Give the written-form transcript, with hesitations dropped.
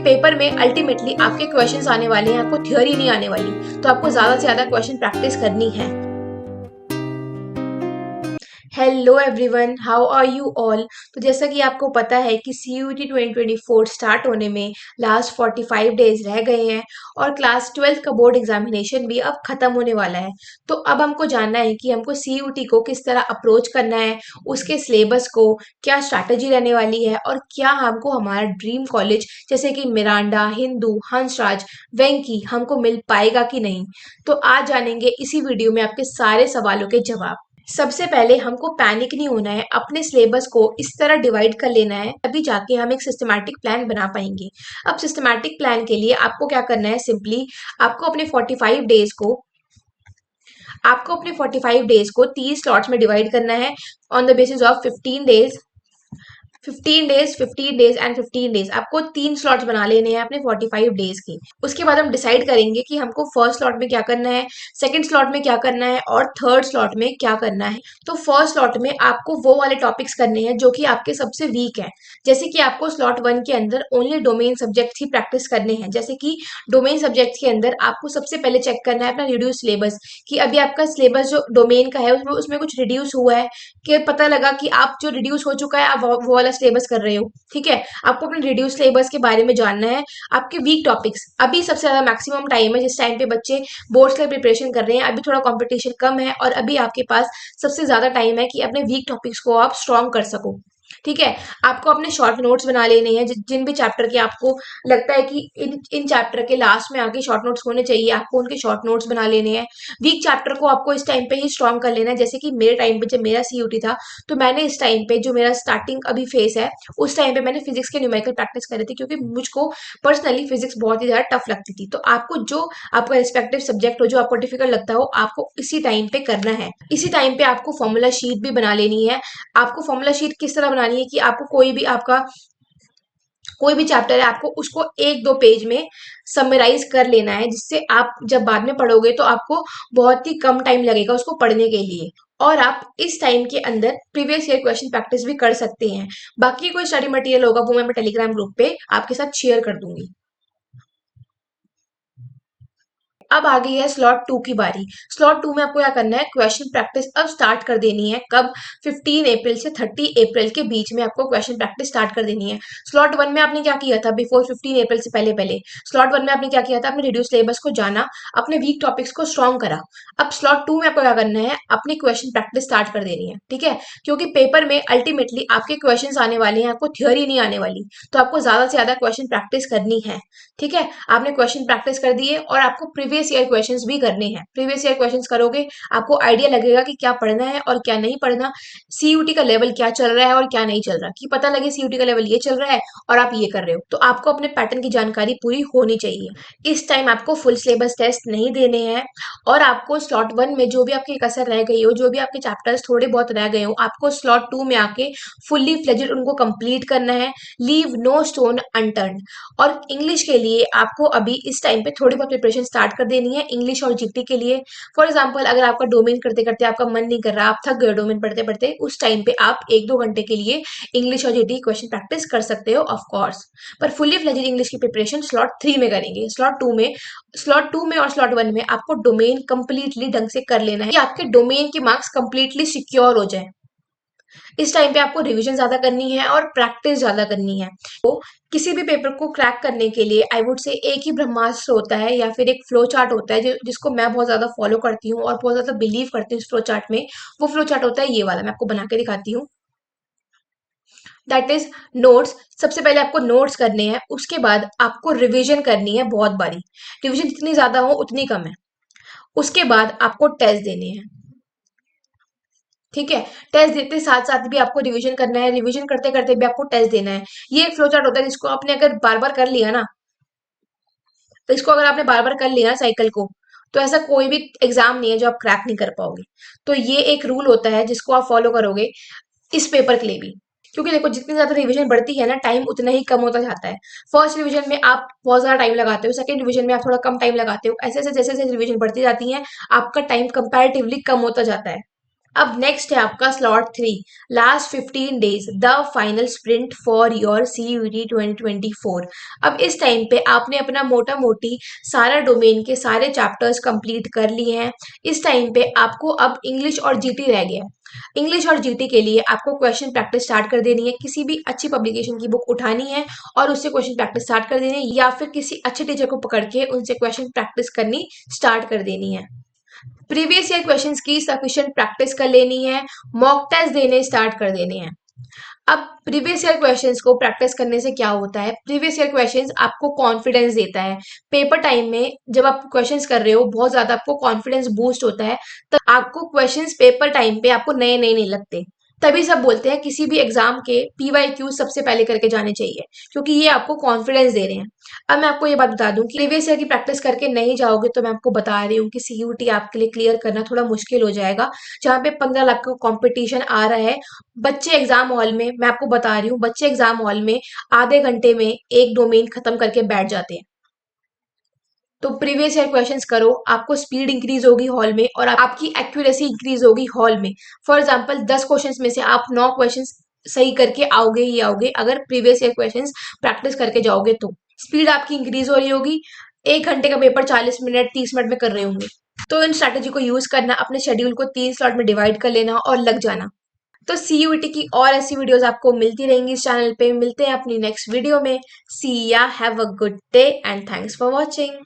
Paper में ultimately आपके questions आने वाले हैं, आपको थ्योरी नहीं आने वाली। तो आपको ज्यादा से ज्यादा क्वेश्चन प्रैक्टिस करनी है। Hello everyone, how are you all. तो जैसा कि आपको पता है कि CUET 2024 स्टार्ट होने में लास्ट 45 डेज रह गए हैं और क्लास 12 का बोर्ड एग्जामिनेशन भी अब खत्म होने वाला है। तो अब हमको जानना है कि हमको CUET को किस तरह अप्रोच करना है, उसके सिलेबस को क्या स्ट्रैटेजी रहने वाली है और क्या हमको हमारा ड्रीम कॉलेज जैसे कि मिरांडा, हिंदू, हंसराज, वेंकी हमको मिल पाएगा कि नहीं। तो आज जानेंगे इसी वीडियो में आपके सारे सवालों के जवाब। सबसे पहले हमको पैनिक नहीं होना है, अपने सिलेबस को इस तरह डिवाइड कर लेना है, तभी जाके हम एक सिस्टमैटिक प्लान बना पाएंगे। अब सिस्टमैटिक प्लान के लिए आपको क्या करना है, सिंपली आपको अपने 45 डेज को 30 स्लॉट्स में डिवाइड करना है on the basis of 15 days and 15 days. आपको 3 स्लॉट्स बना लेने हैं अपने 45 डेज के। उसके बाद हम डिसाइड करेंगे कि हमको फर्स्ट स्लॉट में क्या करना है, सेकंड स्लॉट में क्या करना है और थर्ड स्लॉट में क्या करना है। तो फर्स्ट स्लॉट में आपको वो वाले टॉपिक्स करने हैं जो कि आपके सबसे वीक है। जैसे कि आपको स्लॉट 1 के अंदर ओनली डोमेन सब्जेक्ट ही प्रैक्टिस करने हैं। जैसे कि डोमेन सब्जेक्ट के अंदर आपको सबसे पहले चेक करना है अपना रिड्यूस सिलेबस, कि अभी आपका सिलेबस जो डोमेन का है उसमें कुछ रिड्यूस हुआ है, कि पता लगा कि आप जो रिड्यूस हो चुका है आप वो वाला सिलेबस कर रहे हो। ठीक है, आपको अपने रिड्यूस सिलेबस के बारे में जानना है। आपके वीक टॉपिक्स, अभी सबसे ज्यादा मैक्सिमम टाइम है जिस टाइम पे बच्चे बोर्ड्स के प्रिपरेशन कर रहे हैं, अभी थोड़ा कंपटीशन कम है और अभी आपके पास सबसे ज्यादा टाइम है कि अपने वीक टॉपिक्स को आप स्ट्रॉन्ग कर सको। ठीक है, आपको अपने शॉर्ट नोट्स बना लेने हैं, जिन भी चैप्टर के आपको लगता है कि इन चैप्टर के लास्ट में आके शॉर्ट नोट्स होने चाहिए, आपको उनके शॉर्ट नोट्स बना लेने हैं। वीक चैप्टर को आपको इस टाइम पे ही स्ट्रॉन्ग कर लेना है। जैसे कि मेरे टाइम पे जब मेरा CUT था, तो मैंने इस टाइम पे जो मेरा स्टार्टिंग अभी फेस है, उस टाइम पे मैंने फिजिक्स के न्यूमेरिकल प्रैक्टिस करे थे, क्योंकि मुझको पर्सनली फिजिक्स बहुत ही ज्यादा टफ लगती थी। तो आपको जो आपका रिस्पेक्टिव सब्जेक्ट हो, जो आपको डिफिकल्ट लगता हो, आपको इसी टाइम पे करना है। इसी टाइम पे आपको फॉर्मूला शीट भी बना लेनी है। आपको फॉर्मूला शीट किस तरह बनानी है कि आपको कोई भी चैप्टर है, आपको उसको 1-2 पेज में समराइज कर लेना है, जिससे आप जब बाद में पढ़ोगे तो आपको बहुत ही कम टाइम लगेगा उसको पढ़ने के लिए। और आप इस टाइम के अंदर प्रीवियस ईयर क्वेश्चन प्रैक्टिस भी कर सकते हैं। बाकी कोई स्टडी मटेरियल होगा वो मैं टेलीग्राम ग्रुप पे आपके साथ शेयर कर दूंगी। अब आ गई है स्लॉट 2 की बारी। स्लॉट 2 में आपको क्या करना है, क्वेश्चन प्रैक्टिस अब स्टार्ट कर देनी है। कब? 15 अप्रैल से 30 अप्रैल के बीच में आपको क्वेश्चन प्रैक्टिस स्टार्ट कर देनी है। स्लॉट 1 में आपने क्या किया था, बिफोर 15 अप्रैल से पहले पहले स्लॉट 1 में आपने क्या किया था, अपने रिड्यूस सिलेबस को जाना, अपने वीक टॉपिक्स को स्ट्रॉन्ग करा। अब स्लॉट 2 में आपको क्या करना है, अपनी क्वेश्चन प्रैक्टिस स्टार्ट कर देनी है। ठीक है, क्योंकि पेपर में अल्टीमेटली आपके क्वेश्चन आने वाले हैं, आपको थ्योरी नहीं आने वाली। तो आपको ज्यादा से ज्यादा क्वेश्चन प्रैक्टिस करनी है। ठीक है, आपने क्वेश्चन प्रैक्टिस कर दिए और आपको प्रीवियस ईयर क्वेश्चंस भी करने हैं। प्रीवियस ईयर क्वेश्चंस करोगे, आपको आइडिया लगेगा कि क्या पढ़ना है और क्या नहीं पढ़ना, CUT का लेवल क्या चल रहा है और क्या नहीं चल रहा, कि पता लगे CUT का लेवल ये चल रहा है और आप ये कर रहे हो। तो आपको अपने पैटर्न की जानकारी पूरी होनी चाहिए। इस टाइम आपको फुल सिलेबस टेस्ट नहीं देने हैं और आपको स्लॉट 1 में जो भी आपकी कसर रह गई हो, जो भी आपके चैप्टर्स थोड़े बहुत रह गए हो, आपको स्लॉट 2 में आके फुल्ली फ्लेजेड उनको कंप्लीट करना है। Leave no stone unturned. और इंग्लिश के लिए आपको अभी इस टाइम पे थोड़ी बहुत प्रिपरेशन स्टार्ट कर देनी है, इंग्लिश और जीटी के लिए। फॉर एग्जांपल, अगर आपका डोमेन करते करते आपका मन नहीं कर रहा, आप थक गए डोमेन पढ़ते पढ़ते, उस टाइम पे आप 1-2 घंटे के लिए इंग्लिश और जीटी क्वेश्चन प्रैक्टिस कर सकते हो, ऑफ कोर्स। पर फुली फ्लेजेड इंग्लिश की प्रिपरेशन स्लॉट 3 में करेंगे। स्लॉट 2 में और स्लॉट 1 में आपको डोमेन कंप्लीटली ढंग से कर लेना है कि आपके डोमेन के मार्क्स कंप्लीटली सिक्योर हो जाए। इस टाइम पे आपको रिवीजन ज्यादा करनी है और प्रैक्टिस ज्यादा करनी है। तो किसी भी पेपर को क्रैक करने के लिए आई वुड से एक ही ब्रह्मास्त्र होता है या फिर एक फ्लो चार्ट होता है, जिसको मैं बहुत ज्यादा फॉलो करती हूँ और बहुत ज्यादा बिलीव करती हूँ इस फ्लो चार्ट में। वो फ्लो चार्ट होता है ये वाला, मैं आपको बना के दिखाती हूँ। That is notes. सबसे पहले आपको नोट्स करने हैं, उसके बाद आपको रिवीजन करनी है बहुत बारी। रिवीजन जितनी ज्यादा हो उतनी कम है। उसके बाद आपको टेस्ट देने हैं। ठीक है, टेस्ट देते साथ साथ भी आपको रिवीजन करना है, रिवीजन करते करते भी आपको टेस्ट देना है। ये एक फ्लो चार्ट होता है जिसको आपने अगर बार बार कर लिया ना, तो इसको अगर आपने बार बार कर लिया ना साइकिल को, तो ऐसा कोई भी एग्जाम नहीं है जो आप क्रैक नहीं कर पाओगे। तो ये एक रूल होता है जिसको आप फॉलो करोगे इस पेपर के लिए भी। क्योंकि देखो, जितनी ज्यादा रिवीजन बढ़ती है ना, टाइम उतना ही कम होता जाता है। फर्स्ट रिवीजन में आप बहुत ज्यादा टाइम लगाते हो, सेकंड रिवीजन में आप थोड़ा कम टाइम लगाते हो, ऐसे ऐसे जैसे जैसे रिवीजन बढ़ती जाती है आपका टाइम कंपैरेटिवली कम होता जाता है। अब नेक्स्ट है आपका slot 3, last 15 days the final sprint for your CUET 2024। अब इस टाइम पे आपने अपना मोटा मोटी सारा डोमेन के सारे चैप्टर्स कंप्लीट कर लिए हैं। इस टाइम पे आपको अब इंग्लिश और जीटी रह गया है। इंग्लिश और जीटी के लिए आपको क्वेश्चन प्रैक्टिस स्टार्ट कर देनी है। किसी भी अच्छी पब्लिकेशन की बुक उठानी है और उससे क्वेश्चन प्रैक्टिस स्टार्ट कर देनी है, या फिर किसी अच्छे टीचर को पकड़ के उनसे क्वेश्चन प्रैक्टिस करनी स्टार्ट कर देनी है। प्रीवियस ईयर क्वेश्चंस की सफिशिएंट प्रैक्टिस कर लेनी है। मॉक टेस्ट देने स्टार्ट कर देने हैं। अब प्रीवियस ईयर क्वेश्चंस को प्रैक्टिस करने से क्या होता है, प्रीवियस ईयर क्वेश्चंस आपको कॉन्फिडेंस देता है। पेपर टाइम में जब आप क्वेश्चंस कर रहे हो बहुत ज्यादा आपको कॉन्फिडेंस बूस्ट होता है, तब आपको क्वेश्चंस पेपर टाइम पे आपको नए नए नहीं लगते। तभी सब बोलते हैं किसी भी एग्जाम के PYQ सबसे पहले करके जाने चाहिए, क्योंकि ये आपको कॉन्फिडेंस दे रहे हैं। अब मैं आपको ये बात बता दूं कि प्रीवियस ईयर की प्रैक्टिस करके नहीं जाओगे तो मैं आपको बता रही हूँ कि CUT आपके लिए क्लियर करना थोड़ा मुश्किल हो जाएगा। जहाँ पे 15 लाख का कंपटीशन आ रहा है, बच्चे एग्जाम हॉल में, मैं आपको बता रही हूँ, बच्चे एग्जाम हॉल में आधे घंटे में एक डोमेन खत्म करके बैठ जाते हैं। तो प्रीवियस ईयर क्वेश्चंस करो, आपको स्पीड इंक्रीज होगी हॉल में और आपकी एक्यूरेसी इंक्रीज होगी हॉल में। फॉर एग्जांपल 10 क्वेश्चंस में से आप 9 क्वेश्चंस सही करके आओगे ही आओगे, अगर प्रीवियस ईयर क्वेश्चंस प्रैक्टिस करके जाओगे तो। स्पीड आपकी इंक्रीज हो रही होगी। 1 घंटे का पेपर 40 मिनट 30 मिनट में कर रहे होंगे। तो इन स्ट्रैटेजी को यूज करना, अपने शेड्यूल को 3 स्लॉट में डिवाइड कर लेना और लग जाना। तो CUET की और ऐसी वीडियोस आपको मिलती रहेंगी इस चैनल पे। मिलते हैं अपनी नेक्स्ट वीडियो में। सी या, have a good day and thanks for watching.